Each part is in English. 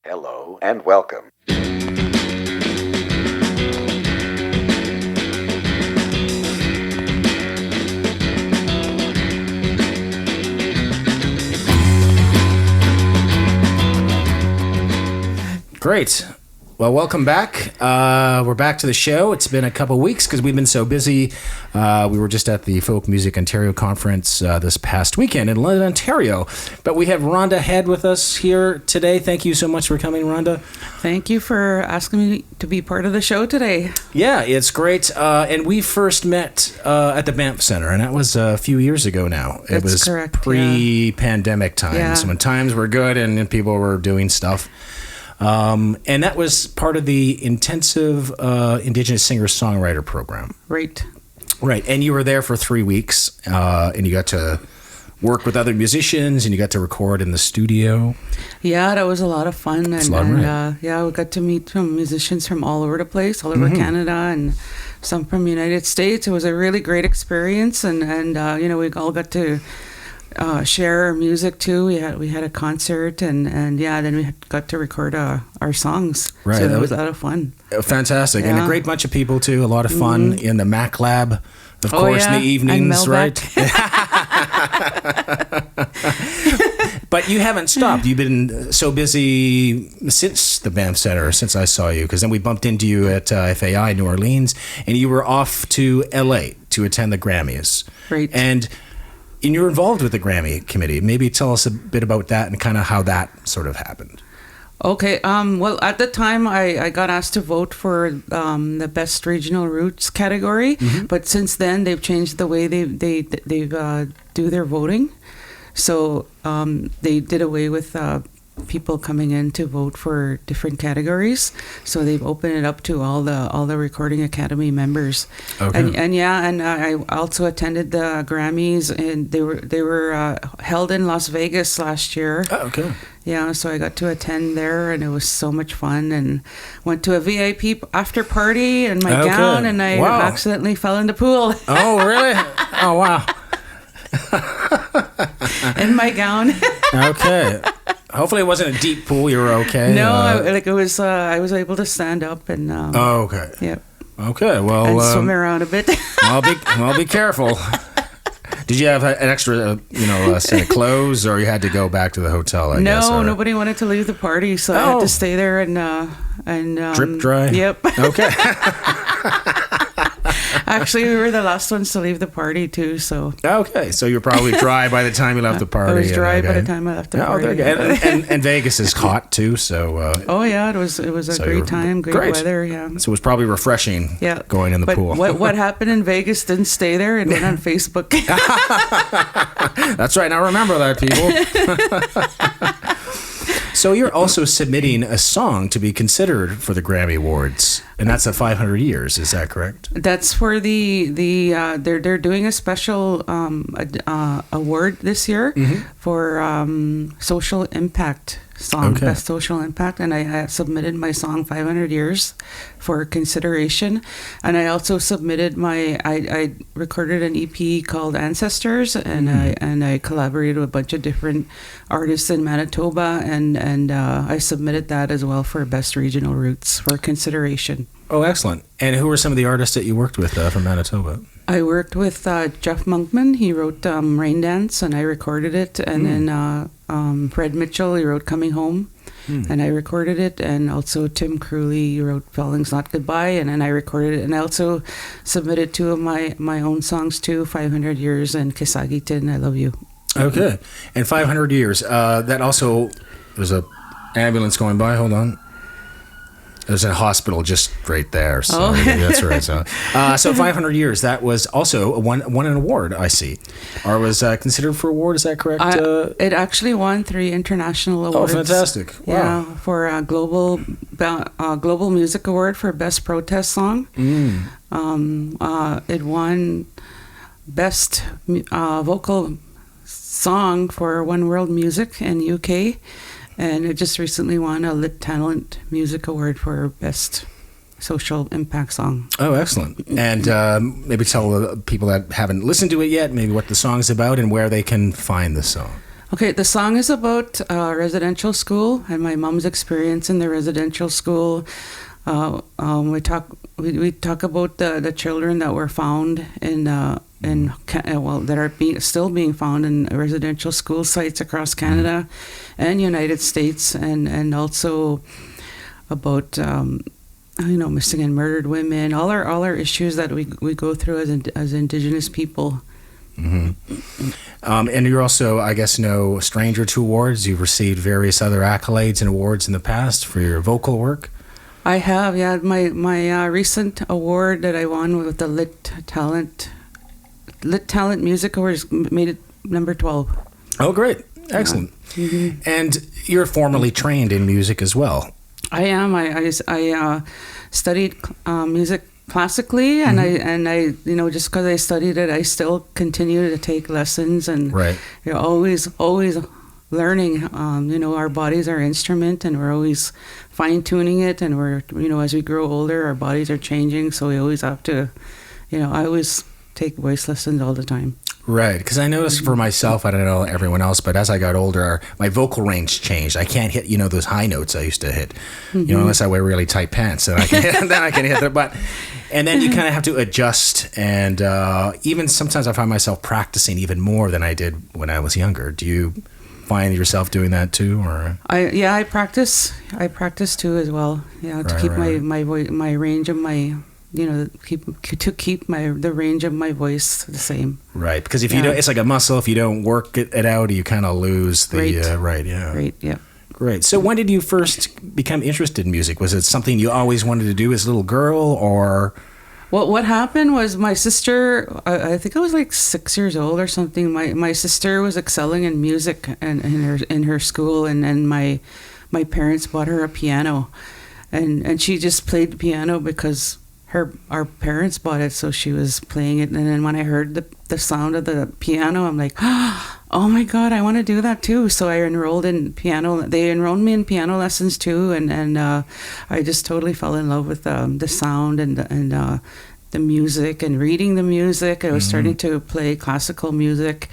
Hello and welcome. Great. Well, welcome back. We're back to the show. It's been a couple weeks because we've been so busy. We were just at the Folk Music Ontario Conference this past weekend in London, Ontario. But we have Rhonda Head with us here today. Thank you so much for coming, Rhonda. Thank you for asking me to be part of the show today. Yeah, it's great. And we first met at the Banff Centre, and that was a few years ago now. That's it was correct, pre-pandemic times when times were good and people were doing stuff. And that was part of the intensive Indigenous singer-songwriter program. Right. Right. And you were there for 3 weeks, and you got to work with other musicians, and you got to record in the studio. Yeah, that was a lot of fun. We got to meet some musicians from all over the place, all over Canada, and some from the United States. It was a really great experience, and we all got to share our music too. We had a concert, and then we got to record our songs. Right, so that was a lot of fun. Fantastic, yeah. And a great bunch of people too. A lot of fun in the Mac Lab, of course, in the evenings, right? But you haven't stopped. You've been so busy since the Banff Centre, since I saw you, because then we bumped into you at FAI New Orleans, and you were off to LA to attend the Grammys. Right. And you're involved with the Grammy Committee. Maybe tell us a bit about that and kind of how that sort of happened. Okay. Well, at the time, I got asked to vote for the Best Regional Roots category, but since then they've changed the way they do their voting. So they did away with people coming in to vote for different categories. So they've opened it up to all the Recording Academy members. Okay. And I also attended the Grammys, and they were held in Las Vegas last year. Oh, okay. Yeah, so I got to attend there, and it was so much fun, and went to a VIP after party in my gown, and I accidentally fell in the pool. Oh, really? Oh, wow. In my gown. Okay. Hopefully it wasn't a deep pool. You were okay. No, it was. I was able to stand up and. Okay. Yeah. Okay. Well. And swim around a bit. I'll be careful. Did you have an extra, set of clothes, or you had to go back to the hotel? I guess. No, nobody wanted to leave the party, so I had to stay there and drip dry. Yep. Okay. Actually, we were the last ones to leave the party too. So. Okay, so you're probably dry by the time you left the party. I was dry by the time I left the party. And Vegas is hot too, so. Oh yeah, it was a great time, great weather. Yeah. So it was probably refreshing. Yeah. Going in the pool. What happened in Vegas didn't stay there. It went on Facebook. That's right. Now remember that, people. So you're also submitting a song to be considered for the Grammy Awards, and that's at 500 years. Is that correct? That's for they're doing a special award this year for social impact song, best social impact, and I submitted my song 500 Years for consideration, and I also submitted I recorded an EP called Ancestors, and I collaborated with a bunch of different artists in Manitoba, and I submitted that as well for Best Regional Roots for consideration. Oh, excellent. And who were some of the artists that you worked with from Manitoba? I worked with Jeff Monkman. He wrote Rain Dance, and I recorded it. And then Fred Mitchell, he wrote Coming Home, and I recorded it. And also Tim Crewley, he wrote Falling's Not Goodbye, and then I recorded it. And I also submitted two of my own songs too, 500 Years and Kisagitin, I Love You. Okay. And 500 Years. That also, there's a ambulance going by. Hold on. There's a hospital just right there. So that's right. So 500 Years, that was also won an award, I see. Or was considered for award, is that correct? It actually won 3 international awards. Oh, fantastic. Wow. Yeah, for a global music award for Best Protest Song. It won Best Vocal Song for One World Music in UK. And it just recently won a Lit Talent Music Award for Best Social Impact Song. Oh, excellent. And maybe tell the people that haven't listened to it yet, maybe what the song's about and where they can find the song. Okay, the song is about residential school and my mom's experience in the residential school. We talk about the children that were found that are still being found in residential school sites across Canada and United States, and also about missing and murdered women, all our issues that we go through as Indigenous people. And you're also, I guess, no stranger to awards. You've received various other accolades and awards in the past for your vocal work. I have, yeah. My recent award that I won with the Lit Talent Music Awards made it number 12. Oh, great. Excellent. Yeah. Mm-hmm. And you're formally trained in music as well. I am. I studied music classically, and I just because I studied it, I still continue to take lessons, and you're always learning. Our body's our instrument, and we're always fine tuning it, and we're as we grow older, our bodies are changing, so we always have to, I always take voice lessons all the time. Right, because I noticed for myself, I don't know everyone else, but as I got older, my vocal range changed. I can't hit, those high notes I used to hit, unless I wear really tight pants, and I can hit them. And then you kind of have to adjust, and even sometimes I find myself practicing even more than I did when I was younger. Do you find yourself doing that too, or? I practice. I practice too as well. Yeah, to keep my range of my. Keep the range of my voice the same. Right, because if you don't, it's like a muscle. If you don't work it out, you kind of lose the Right, yeah. Great. So when did you first become interested in music? Was it something you always wanted to do as a little girl, or? Well, what happened was my sister, I think I was like 6 years old or something. My sister was excelling in music and in her school, and then my parents bought her a piano, and she just played the piano because our parents bought it, so she was playing it. And then when I heard the sound of the piano, I'm like, oh my God, I want to do that too. So I enrolled in piano. They enrolled me in piano lessons too, and I just totally fell in love with the sound and the music and reading the music. I was starting to play classical music,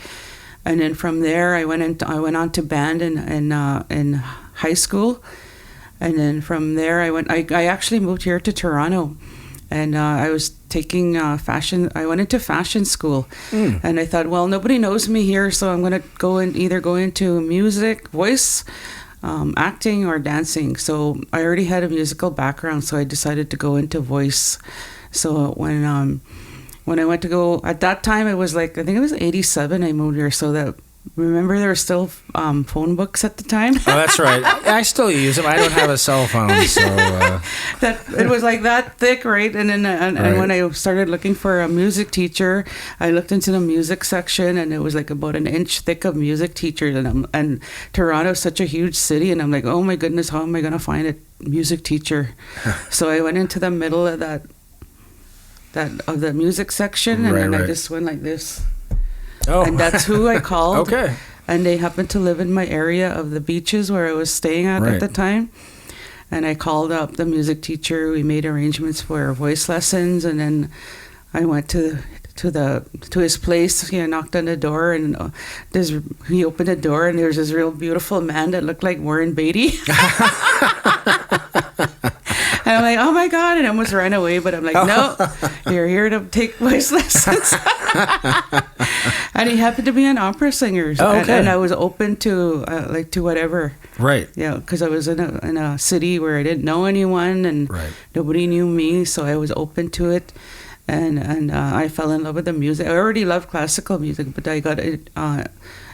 and then from there I went on to band in high school, and then from there I actually moved here to Toronto. And I was taking fashion. I went into fashion school, and I thought, well, nobody knows me here, so I'm going to either go into music, voice, acting, or dancing. So I already had a musical background, so I decided to go into voice. So when I went to go, at that time it was like, I think it was 87 I moved here, so that. Remember, there were still phone books at the time. Oh, that's right. I still use them. I don't have a cell phone, so that it was like that thick, right? And then and when I started looking for a music teacher, I looked into the music section, and it was like about an inch thick of music teachers. And Toronto's such a huge city, and I'm like, oh my goodness, how am I going to find a music teacher? So I went into the middle of the music section, and then I just went like this. Oh. And that's who I called. Okay. And they happened to live in my area of the beaches where I was staying at the time. And I called up the music teacher. We made arrangements for voice lessons, and then I went to his place. I knocked on the door, and he opened the door, and there was this real beautiful man that looked like Warren Beatty. And I'm like, oh my God, and I almost ran away, but I'm like, no, you're here to take voice lessons. And he happened to be an opera singer, and I was open to to whatever. Right. Yeah, because I was in a city where I didn't know anyone, and nobody knew me, so I was open to it. And I fell in love with the music. I already loved classical music, but I got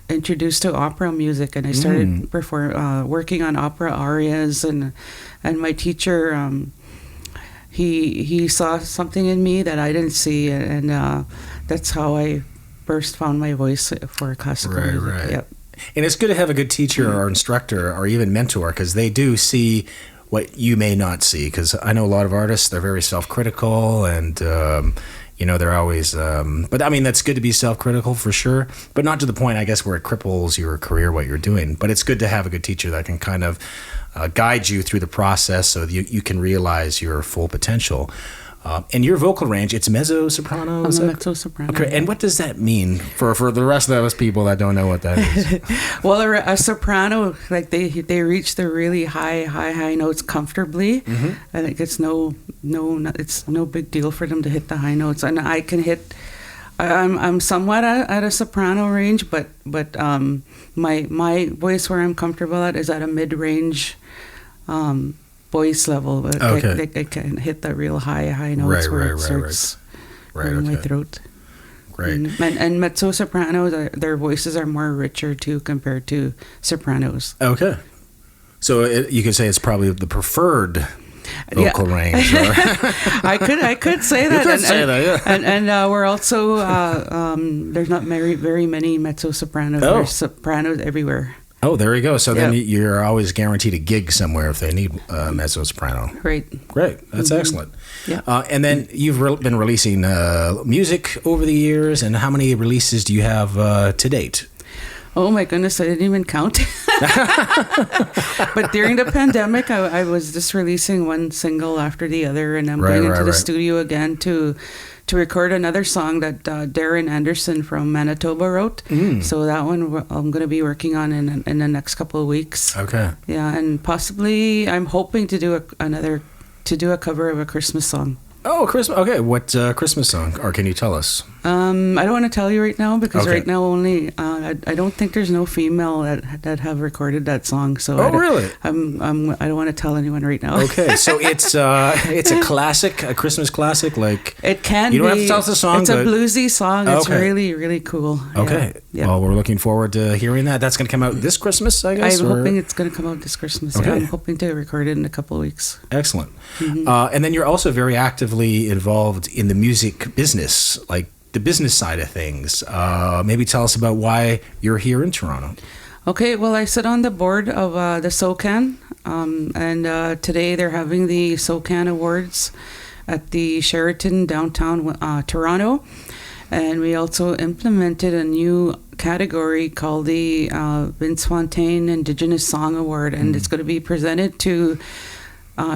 introduced to opera music, and I started working on opera arias, and my teacher he saw something in me that I didn't see, and that's how I first found my voice for classical music. Right. Yep. And it's good to have a good teacher or instructor or even mentor, because they do see what you may not see. Because I know a lot of artists, they're very self-critical, and they're always but I mean, that's good to be self-critical for sure, but not to the point, I guess, where it cripples your career, what you're doing. But it's good to have a good teacher that can kind of guide you through the process so you can realize your full potential. And your vocal range, it's mezzo-soprano? I'm a mezzo-soprano. Okay, and what does that mean for the rest of those people that don't know what that is? Well, a soprano, like they reach the really high notes comfortably. I think it's it's no big deal for them to hit the high notes, and I can hit. I'm somewhat at a soprano range, but my voice where I'm comfortable at is at a mid-range voice level. But Okay. I can hit the real high notes where it starts in my throat. Great. And mezzo-sopranos, their voices are more richer too compared to sopranos. Okay. So you could say it's probably the preferred vocal range. Or I could say that. You could say that, yeah. And we're also there's not very many mezzo-sopranos. Oh. There's sopranos everywhere. Oh, there you go. So then Yeah. you're always guaranteed a gig somewhere if they need mezzo-soprano. Great. That's excellent. Yeah. And then you've been releasing music over the years, and how many releases do you have to date? Oh my goodness, I didn't even count. But during the pandemic, I was just releasing one single after the other, and I'm going into the studio again to record another song that Darren Anderson from Manitoba wrote. So that one I'm going to be working on in the next couple of weeks. Okay. Yeah, and possibly I'm hoping to do a cover of a Christmas song. Oh, Christmas. Okay, what Christmas song? Or can you tell us? I don't want to tell you right now because Okay. right now only I don't think there's no female that have recorded that song. So Really? I don't want to tell anyone right now. Okay, so it's a classic, a Christmas classic. Like It can be. you don't have to tell us the song. It's a bluesy song. It's Okay. really cool. Okay. Yeah. Well, we're looking forward to hearing that. That's going to come out this Christmas, I guess. I'm hoping it's going to come out this Christmas. Okay. Yeah, I'm hoping to record it in a couple of weeks. Excellent. And then you're also very actively involved in the music business, like the business side of things. Maybe tell us about why you're here in Toronto. Okay, well, I sit on the board of the SOCAN, and today they're having the SOCAN Awards at the Sheraton downtown Toronto. And we also implemented a new category called the Vince Fontaine Indigenous Song Award, and it's going to be presented to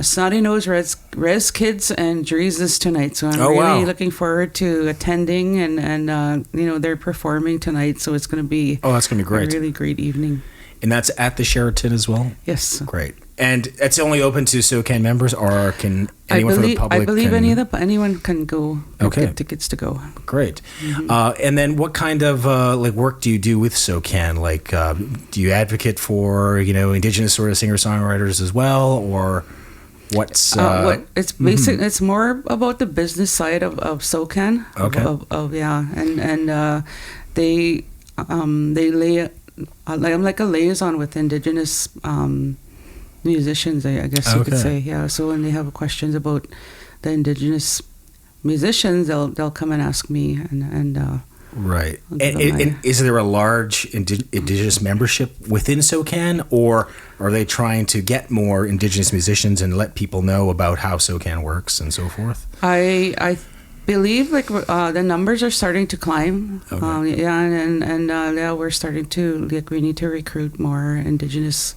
Snotty Nose Res Kids and Jesus tonight. So I'm really looking forward to attending, and they're performing tonight, so it's going to be that's going to be great. a really great evening. And that's at the Sheraton as well? Yes. Great. And it's only open to SOCAN members, or can anyone from the public? I believe anyone can go. Get tickets to go. Great. And then what kind of work do you do with SOCAN? Like, do you advocate for Indigenous sort of singer-songwriters as well, or what's it's basic? It's more about the business side of SOCAN. Okay. And they lay. I'm like a liaison with Indigenous musicians, I guess you could say. Yeah. So when they have questions about the Indigenous musicians, they'll come and ask me, and right. And is there a large Indigenous membership within SOCAN, or are they trying to get more Indigenous musicians and let people know about how SOCAN works and so forth? I believe the numbers are starting to climb. Okay. And we're starting to we need to recruit more Indigenous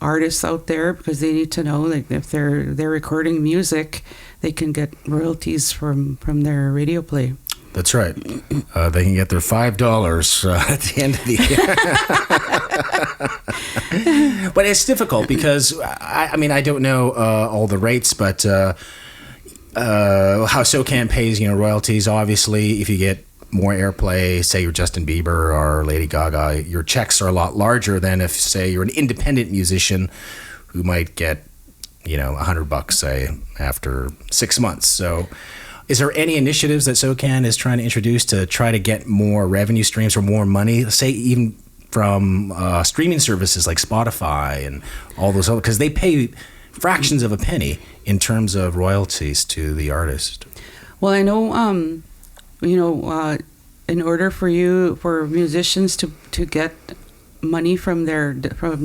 artists out there, because they need to know if they're recording music, they can get royalties from their radio play. That's right. They can get their $5 at the end of the year. But it's difficult because I don't know all the rates, but how SOCAN pays royalties. Obviously, if you get more airplay, say you're Justin Bieber or Lady Gaga, your checks are a lot larger than if, say, you're an independent musician who might get $100, say, after 6 months. So is there any initiatives that SOCAN is trying to introduce to try to get more revenue streams or more money, say even from streaming services like Spotify and all those other, because they pay fractions of a penny in terms of royalties to the artist? Well, I know in order for musicians to get money from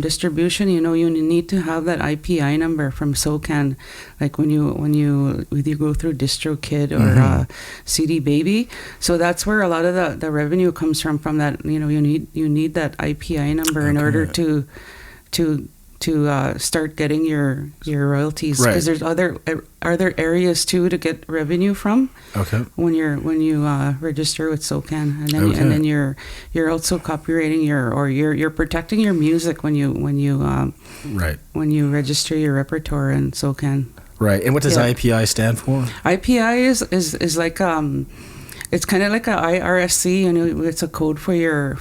distribution, you need to have that IPI number from SOCAN, like when you go through DistroKid or CD Baby. So that's where a lot of the revenue comes from that. You need that IPI number in order to start getting your royalties, Right. because there's other areas too to get revenue from. Okay. When you register with SOCAN, and then Okay. and then you're also copywriting you're protecting your music when you Right. when you register your repertoire in SOCAN. Right. And what does Yeah. IPI stand for? IPI is like it's kind of like a IRSC, it's a code for your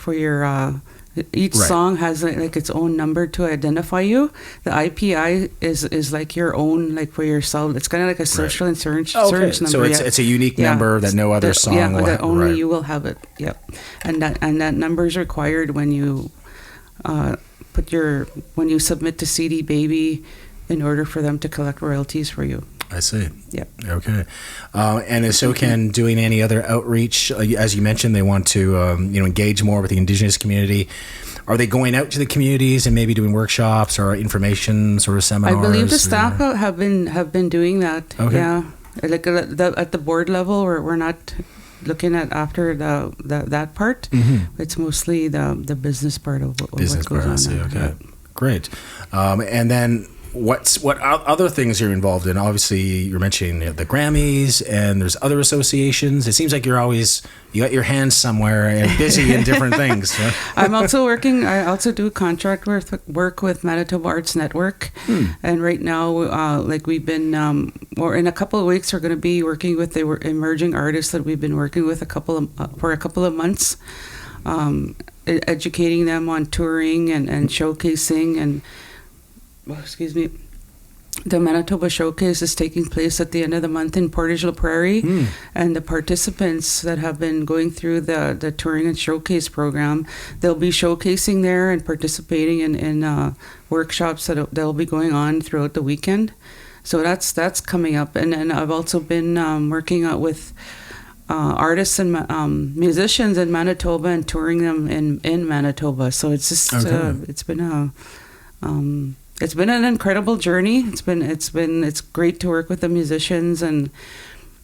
each Right. song has like its own number to identify you. The IPI is like your own, like for yourself. It's kind of like a social insurance number. So it's a unique number that no other song will that have. only Right. you will have it. Yep. And that number is required when you when you submit to CD Baby in order for them to collect royalties for you. I see. Yep. Okay. And is SOCAN doing any other outreach? As you mentioned, they want to engage more with the Indigenous community. Are they going out to the communities and maybe doing workshops or information sort of seminars? I believe the staff have been doing that. Okay. Yeah. Like at the board level, we're not looking at after that part. Mm-hmm. It's mostly the business part of what goes Business part, I on. see. there. Okay. Great. And then what other things you're involved in? Obviously, you're mentioning the Grammys, and there's other associations. It seems like you got your hands somewhere and busy in different things. Yeah? I'm also working. I also do contract work with Manitoba Arts Network, and right now, we've been, or in a couple of weeks, we're going to be working with the emerging artists that we've been working with for a couple of months, educating them on touring and showcasing and. Excuse me. The Manitoba Showcase is taking place at the end of the month in Portage La Prairie, and the participants that have been going through the touring and showcase program, they'll be showcasing there and participating in workshops that'll be going on throughout the weekend. So that's coming up, and I've also been working out with artists and musicians in Manitoba and touring them in Manitoba. So it's just it's been an incredible journey. It's great to work with the musicians and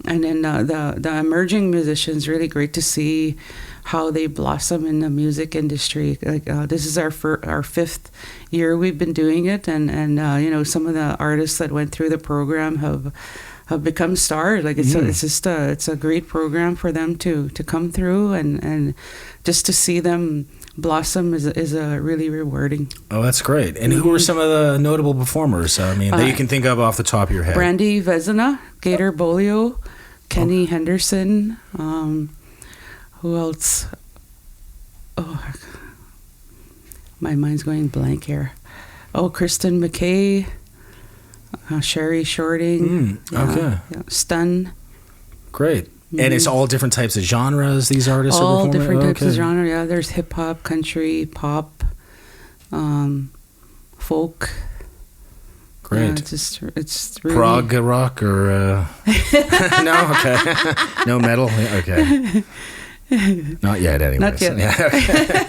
then the emerging musicians. Really great to see how they blossom in the music industry. Like this is our fifth year we've been doing it, and some of the artists that went through the program have become stars. Like it's a great program for them to come through and just to see them blossom is really rewarding. Oh, that's great. And who are some of the notable performers? I mean, that you can think of off the top of your head. Brandy Vezina, Gator Bolio, Kenny Henderson. Who else? Oh, my mind's going blank here. Oh, Kristen McKay, Sherry Shorting. Okay. Stun. Great. And it's all different types of genres these artists are performing? All different types of genre, yeah. There's hip-hop, country, pop, folk. Great. Yeah, it's really... Prog rock or... No? Okay. No metal? Okay. Not yet, anyways. Not yet. Yeah, okay.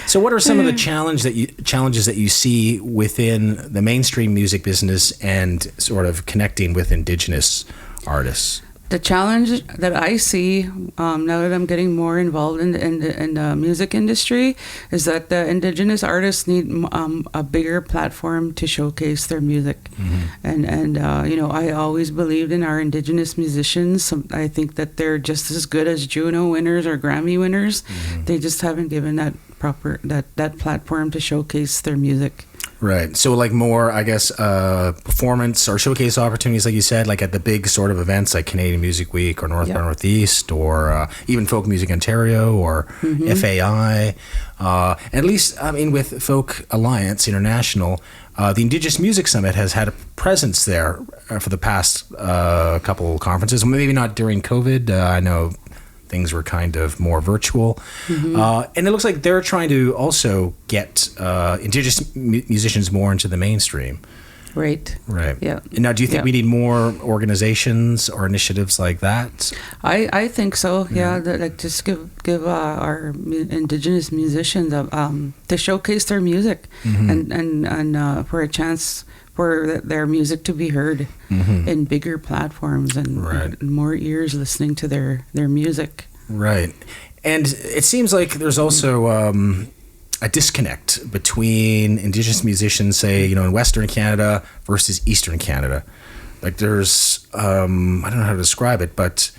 So what are some of the challenges that you see within the mainstream music business and sort of connecting with Indigenous artists? The challenge that I see now that I'm getting more involved in the music industry is that the Indigenous artists need a bigger platform to showcase their music. And I always believed in our Indigenous musicians. I think that they're just as good as Juno winners or Grammy winners. They just haven't given that that platform to showcase their music. Right. So like more, I guess, performance or showcase opportunities, like you said, like at the big sort of events like Canadian Music Week or North by Northeast or even Folk Music Ontario or FAI. At least, I mean, with Folk Alliance International, the Indigenous Music Summit has had a presence there for the past couple conferences. Maybe not during COVID. I know things were kind of more virtual. And it looks like they're trying to also get Indigenous musicians more into the mainstream. Right. Yeah. And now, do you think we need more organizations or initiatives like that? I think so. Yeah. Like just give our Indigenous musicians to showcase their music and for a chance for their music to be heard in bigger platforms and more ears listening to their music. Right. And it seems like there's also a disconnect between Indigenous musicians, say, in Western Canada versus Eastern Canada. Like there's, I don't know how to describe it, but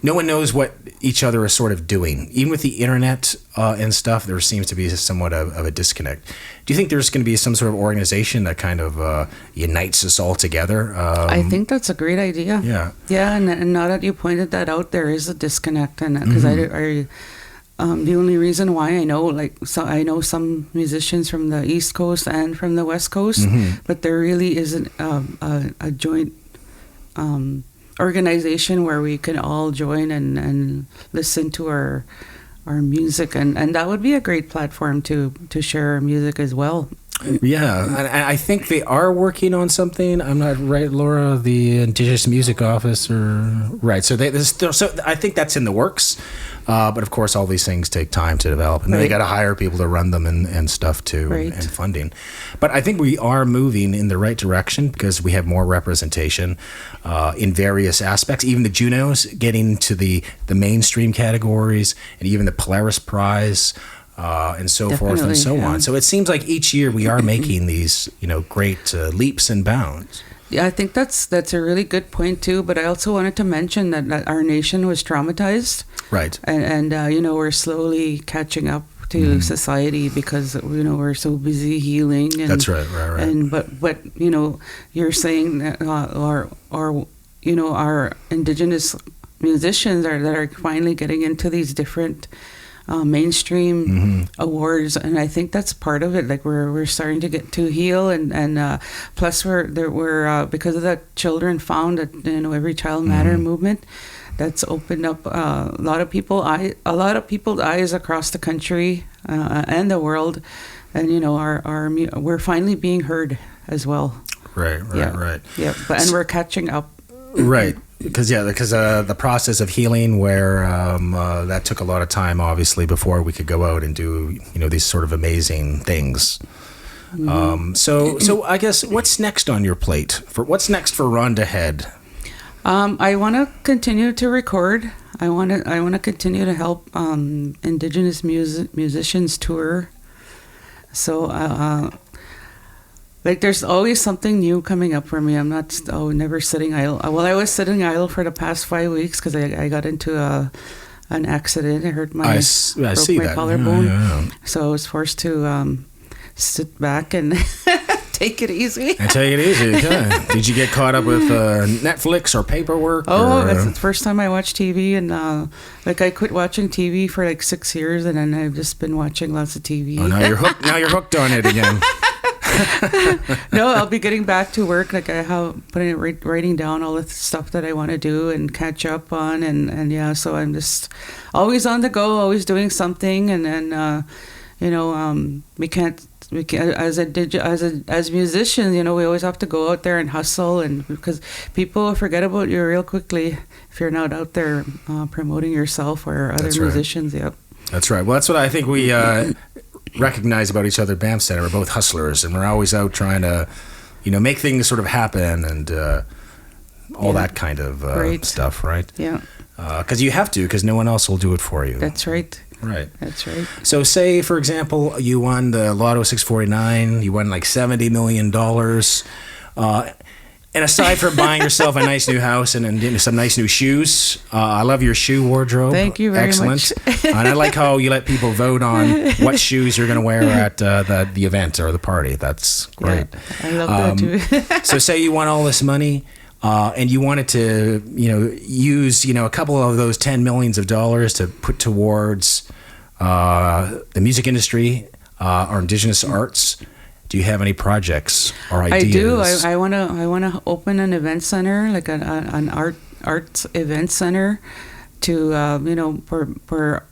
no one knows what each other is sort of doing. Even with the internet and stuff, there seems to be somewhat of a disconnect. Do you think there's going to be some sort of organization that kind of unites us all together? I think that's a great idea. Yeah. Yeah, and now that you pointed that out, there is a disconnect, and because the only reason why I know, I know some musicians from the East Coast and from the West Coast, but there really isn't a joint organization where we can all join and listen to our music, and that would be a great platform to share our music as well. Yeah, and I think they are working on something. I'm not right, Laura, the Indigenous Music Office, or right. So so I think that's in the works. But of course, all these things take time to develop, and then they got to hire people to run them and stuff too, and funding. But I think we are moving in the right direction because we have more representation in various aspects. Even the Junos getting to the mainstream categories, and even the Polaris Prize. And so forth and so on. So it seems like each year we are making these, great leaps and bounds. Yeah, I think that's a really good point too. But I also wanted to mention that our nation was traumatized, right? And we're slowly catching up to society because we're so busy healing. And, that's right. And but you're saying that our Indigenous musicians that are finally getting into these different mainstream awards, and I think that's part of it. Like we're starting to get to heal, and plus we're because of that Children Found at Every Child Matter movement, that's opened up a lot of people's eyes across the country and the world, and we're finally being heard as well. Right. Yeah, and we're catching up. Right. Because the process of healing, where that took a lot of time, obviously, before we could go out and do these sort of amazing things. So I guess what's next on your plate? What's next for Rhonda Head? I want to continue to record. I want to continue to help Indigenous musicians tour. So. There's always something new coming up for me. I'm never sitting idle. Well, I was sitting idle for the past 5 weeks because I got into an accident. I hurt my collarbone. Yeah. So I was forced to sit back and take it easy. Yeah. Did you get caught up with Netflix or paperwork? That's the first time I watched TV, and I quit watching TV for 6 years, and then I've just been watching lots of TV. Oh, now you're hooked. Now you're hooked on it again. No, I'll be getting back to work. Writing down all the stuff that I want to do and catch up on, and yeah. So I'm just always on the go, always doing something, and then we can't as musicians, we always have to go out there and hustle, and because people will forget about you real quickly if you're not out there promoting yourself or other musicians. Yep. That's right. Well, that's what I think we recognize about each other at BAM Center. We're both hustlers, and we're always out trying to, make things sort of happen and all that kind of stuff, right? Yeah. Because you have to, because no one else will do it for you. That's right. Right. That's right. So say, for example, you won the Lotto 649, you won $70 million. And aside from buying yourself a nice new house and some nice new shoes, I love your shoe wardrobe. Thank you very much. And I like how you let people vote on what shoes you're going to wear at the event or the party. That's great. Yeah, I love that too. So say you won all this money and you wanted to, use, a couple of those $10 million to put towards the music industry or Indigenous arts. Do you have any projects or ideas? I do. I want to open an event center, like an arts event center, to for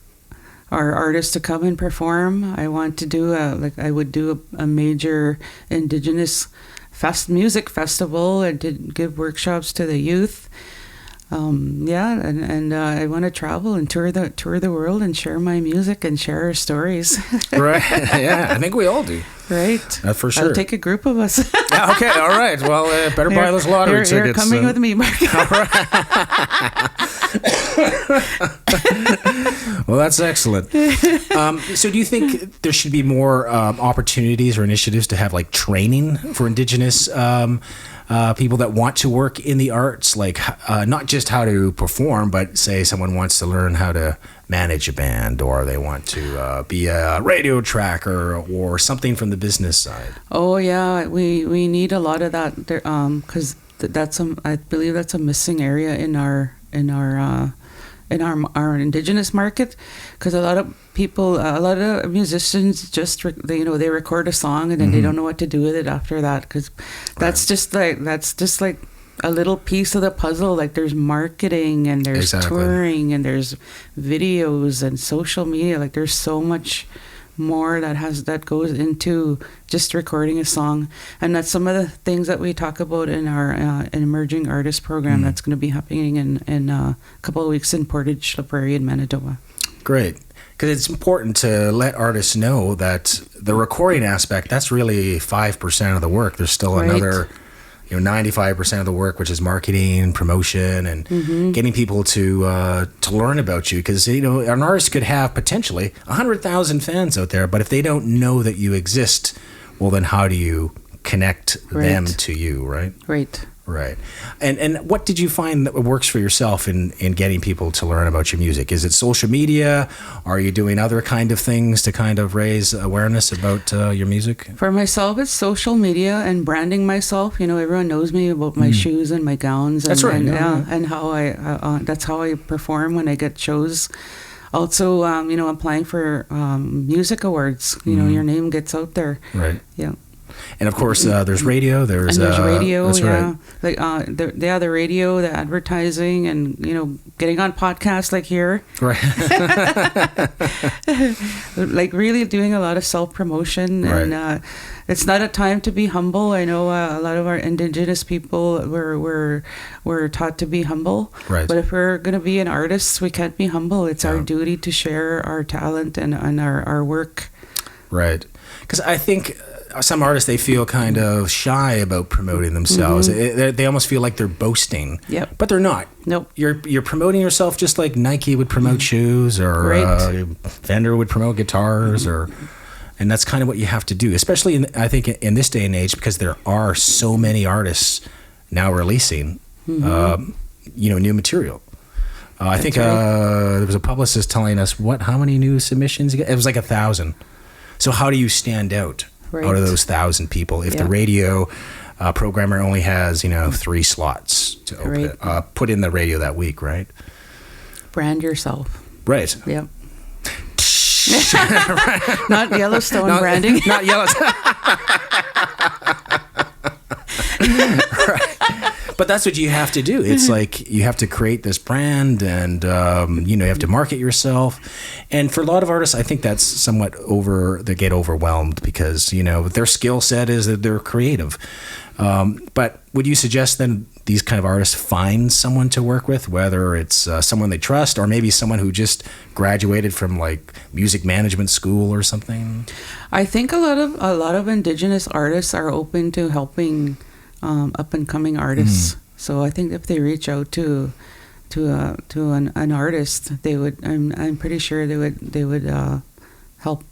our artists to come and perform. I want to do I would do a major Indigenous music festival and to give workshops to the youth. And I want to travel and tour the world and share my music and share our stories. Right. Yeah, I think we all do. Right. That's for sure. I'll take a group of us. Yeah, okay. All right. Well, better buy those lottery tickets. You're coming with me, Mark. All right. Well, that's excellent. So do you think there should be more opportunities or initiatives to have like training for Indigenous people that want to work in the arts, like not just how to perform, but say someone wants to learn how to manage a band, or they want to be a radio tracker or something from the business side? Oh yeah, we need a lot of that because I believe that's a missing area in our Indigenous market, because a lot of musicians just they record a song and then they don't know what to do with it after that, because that's just like a little piece of the puzzle. Like there's marketing and there's touring and there's videos and social media. Like there's so much more that goes into just recording a song, and that's some of the things that we talk about in our emerging artist program that's going to be happening in a couple of weeks in Portage La Prairie in Manitoba. Great, because it's important to let artists know that the recording aspect, that's really 5% of the work. There's still another 95% of the work, which is marketing, promotion, and getting people to learn about you. Because an artist could have potentially 100,000 fans out there, but if they don't know that you exist, well, then how do you connect them to you, right? Right. And what did you find that works for yourself in getting people to learn about your music? Is it social media? Are you doing other kind of things to kind of raise awareness about your music? For myself, it's social media and branding myself. Everyone knows me about my shoes and my gowns. And, that's right. And how that's how I perform when I get shows. Also, applying for music awards. Your name gets out there. Right. Yeah. And of course, there's radio. There's radio. That's right. Like the radio, the advertising, and getting on podcasts like here. Right. Like really doing a lot of self promotion, and it's not a time to be humble. I know a lot of our Indigenous people were taught to be humble. Right. But if we're going to be an artist, we can't be humble. It's our duty to share our talent and our work. Right. Because I think some artists, they feel kind of shy about promoting themselves. They almost feel like they're boasting. Yep. But they're not. Nope. You're promoting yourself just like Nike would promote shoes, or Fender would promote guitars, and that's kind of what you have to do, especially I think in this day and age, because there are so many artists now releasing new material. I think there was a publicist telling us how many new submissions? It was like 1,000. So how do you stand out out of those 1,000 people if the radio programmer only has 3 slots to open put in the radio that week, right? Brand yourself. Right. Yep. Not Yellowstone branding. Not Yellowstone. Right. But that's what you have to do. It's like you have to create this brand, and you have to market yourself. And for a lot of artists, I think that's somewhat they get overwhelmed because their skill set is that they're creative. But would you suggest then these kind of artists find someone to work with, whether it's someone they trust or maybe someone who just graduated from like music management school or something? I think a lot of Indigenous artists are open to helping up and coming artists. So I think if they reach out to an artist, they would. I'm pretty sure they would help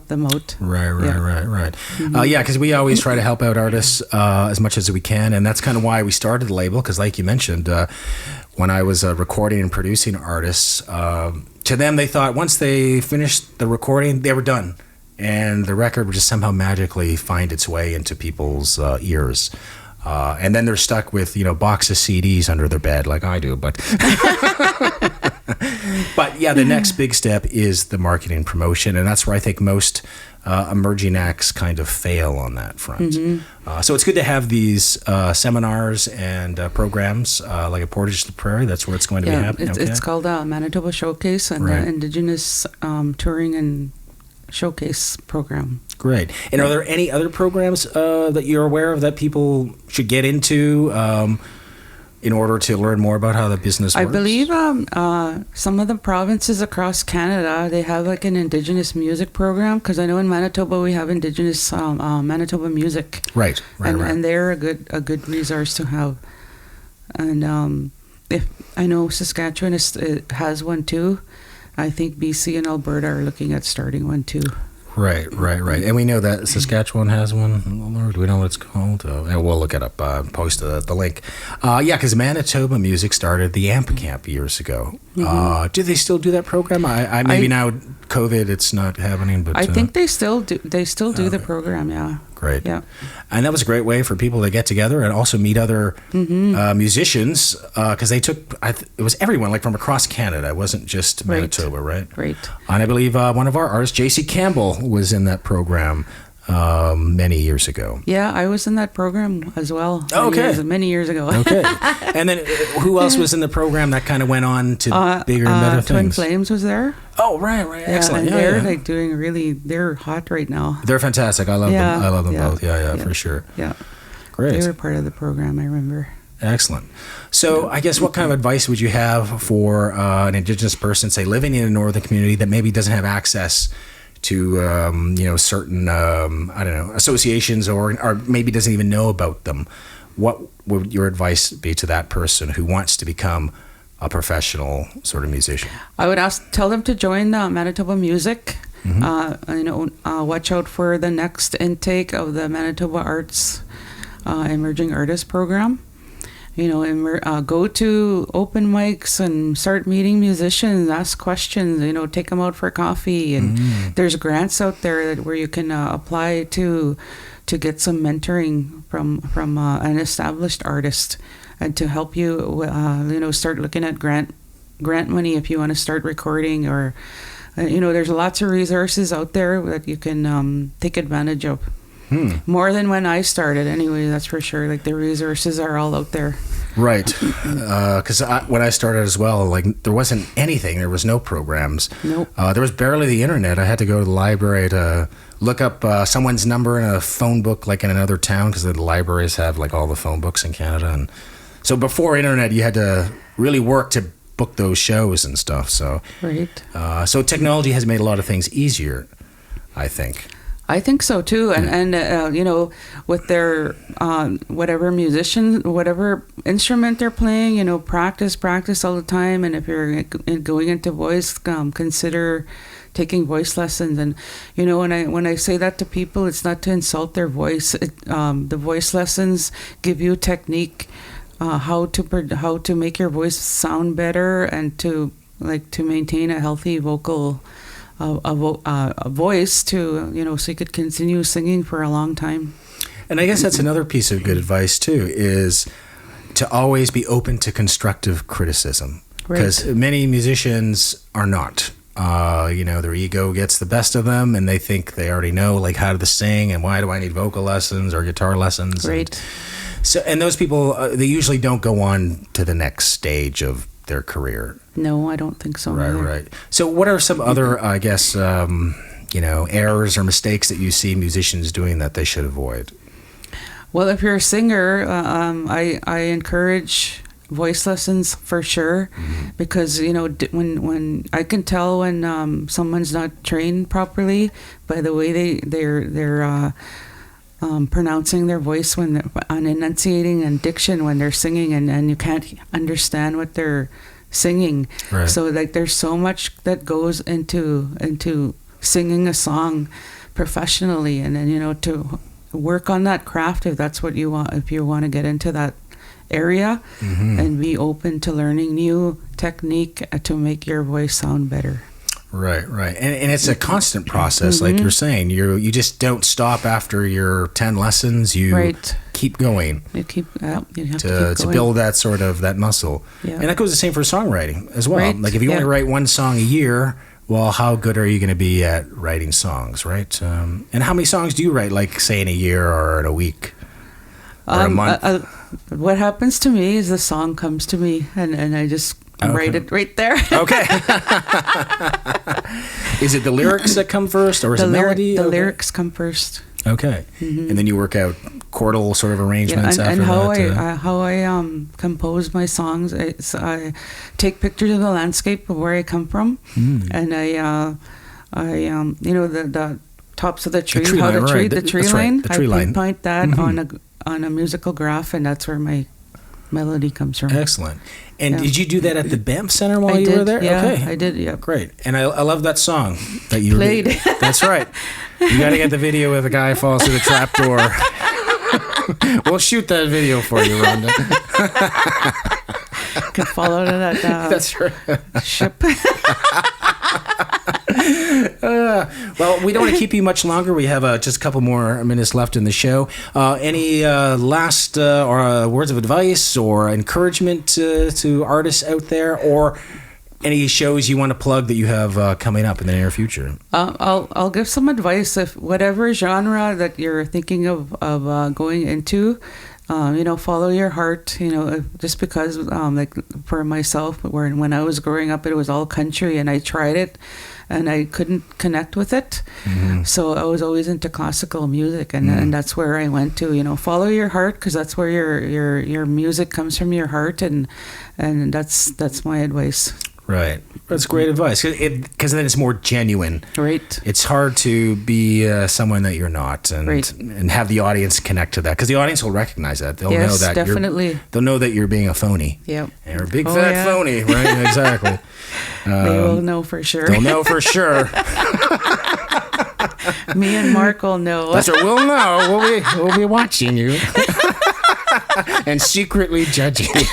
them out. Right. Because we always try to help out artists as much as we can, and that's kind of why we started the label. Because, like you mentioned, when I was recording and producing artists, to them they thought once they finished the recording, they were done, and the record would just somehow magically find its way into people's ears. And then they're stuck with, box of CDs under their bed like I do. But the next big step is the marketing promotion. And that's where I think most emerging acts kind of fail on that front. So it's good to have these seminars and programs like at Portage La Prairie. That's where it's going to be happening. It's called Manitoba Showcase and Indigenous Touring and Showcase program. Great. And are there any other programs that you're aware of that people should get into in order to learn more about how the business works? I believe some of the provinces across Canada, they have like an Indigenous music program, because I know in Manitoba we have Indigenous Manitoba music. Right. And they're a good resource to have. And if I know Saskatchewan has one too. I think BC and Alberta are looking at starting one too. Right. And we know that Saskatchewan has one. Do we know what it's called? And we'll look it up, post the link. Because Manitoba Music started the AMP Camp years ago. Do they still do that program? Maybe now COVID, it's not happening. But I think they still do. They still do the program. Yeah. Great. Yeah. And that was a great way for people to get together and also meet other musicians, because they took, it was everyone, like from across Canada. It wasn't just Manitoba, right? Right. And I believe one of our artists, JC Campbell, was in that program many years ago. Yeah, I was in that program as well. Many years ago. Okay. And then who else was in the program that kind of went on to bigger and better Twin things? Flames was there. Oh, right. Excellent. And they're like doing they're hot right now. They're fantastic. I love them. I love them both. Yeah, for sure. Yeah. Great. They were part of the program, I remember. Excellent. So I guess what kind of advice would you have for an Indigenous person, say, living in a northern community that maybe doesn't have access to certain associations or maybe doesn't even know about them? What would your advice be to that person who wants to become a professional sort of musician? I would tell them to join Manitoba Music. Watch out for the next intake of the Manitoba Arts Emerging Artist Program. Go to open mics and start meeting musicians, ask questions, take them out for coffee. And there's grants out there where you can apply to get some mentoring from an established artist and to help you, start looking at grant money if you want to start recording or, there's lots of resources out there that you can take advantage of. More than when I started, anyway, that's for sure. Like the resources are all out there. Right. Because when I started as well, like there wasn't anything. There was no programs. Nope. There was barely the internet. I had to go to the library to look up someone's number in a phone book, like in another town, because the libraries have like all the phone books in Canada. And so before internet, you had to really work to book those shows and stuff. So right. So technology has made a lot of things easier, I think. I think so too, and with their whatever instrument they're playing, practice all the time. And if you're going into voice, consider taking voice lessons. And when I say that to people, it's not to insult their voice. The voice lessons give you technique, how to make your voice sound better and to maintain a healthy vocal. A voice to so you could continue singing for a long time. And I guess that's another piece of good advice too, is to always be open to constructive criticism, because many musicians are not. Their ego gets the best of them, and they think they already know like how to sing and why do I need vocal lessons or guitar lessons. Right. And those people they usually don't go on to the next stage of their career. No, I don't think so. Right. So what are some other, I guess, errors or mistakes that you see musicians doing that they should avoid? Well, if you're a singer, I encourage voice lessons for sure, because when I can tell when someone's not trained properly by the way they're pronouncing their voice on enunciating and diction when they're singing, and you can't understand what they're singing. Right. So there's so much that goes into singing a song professionally, and then to work on that craft if that's what you want, if you want to get into that area, and be open to learning new technique to make your voice sound better. Right. And it's a constant process, like you're saying. You just don't stop after your 10 lessons. You keep going. You have to keep going. To build that sort of that muscle. Yeah. And that goes the same for songwriting as well. Right. Like if you only write one song a year, well, how good are you going to be at writing songs, right? And how many songs do you write, like say in a year or in a week or a month? What happens to me is the song comes to me, and I just write it right there. Okay. Is it the lyrics that come first, or is it melody? The lyrics come first. Okay. And then you work out chordal sort of arrangements after that. And how I compose my songs, I take pictures of the landscape of where I come from, and I the tops of the tree, the tree line. I pinpoint that on a musical graph, and that's where my melody comes from. Excellent. And Yeah. did you do that at the Banff Center while you were there? Yeah, Okay. I did. Yeah. Great. And I love that song that you Played. That's right. You got to get the video where the guy falls through the trap door. We'll shoot that video for you, Rhonda. Could fall out of that That's right. ship. Well, we don't want to keep you much longer. We have just a couple more minutes left in the show. Any last words of advice or encouragement to artists out there, or any shows you want to plug that you have coming up in the near future? I'll give some advice. If whatever genre that you're thinking of going into, follow your heart. Just because, like for myself, when I was growing up, it was all country, and I tried it, and I couldn't connect with it. Mm-hmm. So I was always into classical music, and that's where I went to. Follow your heart, because that's where your music comes from, your heart, and that's my advice. Right. That's great advice, because then it's more genuine. Right. It's hard to be someone that you're not, and have the audience connect to that, because the audience will recognize that. They'll know that definitely. They'll know that you're being a phony. Yep. You're a big fat phony, right? Exactly. They will know for sure. They'll know for sure. Me and Mark will know. That's right. We'll know. We'll be watching you and secretly judging you.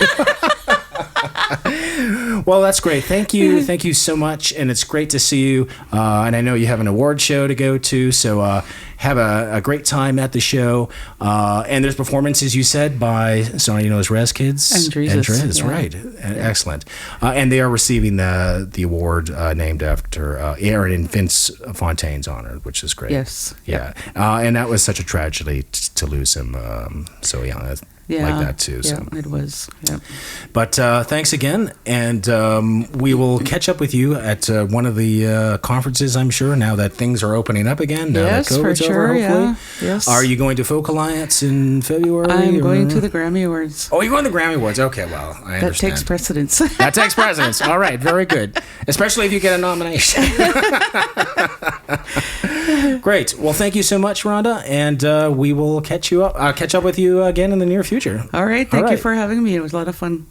Well, that's great. Thank you so much, and it's great to see you. And I know you have an award show to go to, so have a great time at the show. And there's performances, you said, by somebody you know as Res Kids and Drizzt, yeah. Right? Excellent. And they are receiving the award named after Aaron and Vince Fontaine's honor, which is great. Yes. Yeah. And that was such a tragedy to lose him so young. Like that too. Yeah, So. it was. Yeah. But thanks again, and we will catch up with you at one of the conferences, I'm sure, now that things are opening up again. Now Yes, that COVID's for sure. over, hopefully. Yeah. Yes. Are you going to Folk Alliance in February? I'm going to the Grammy Awards. Oh, you're going to the Grammy Awards. Okay, well, I understand. That takes precedence. That takes precedence. All right, very good. Especially if you get a nomination. Great. Well, thank you so much, Rhonda, and we will catch up with you again in the near future. All right. Thank you for having me. It was a lot of fun.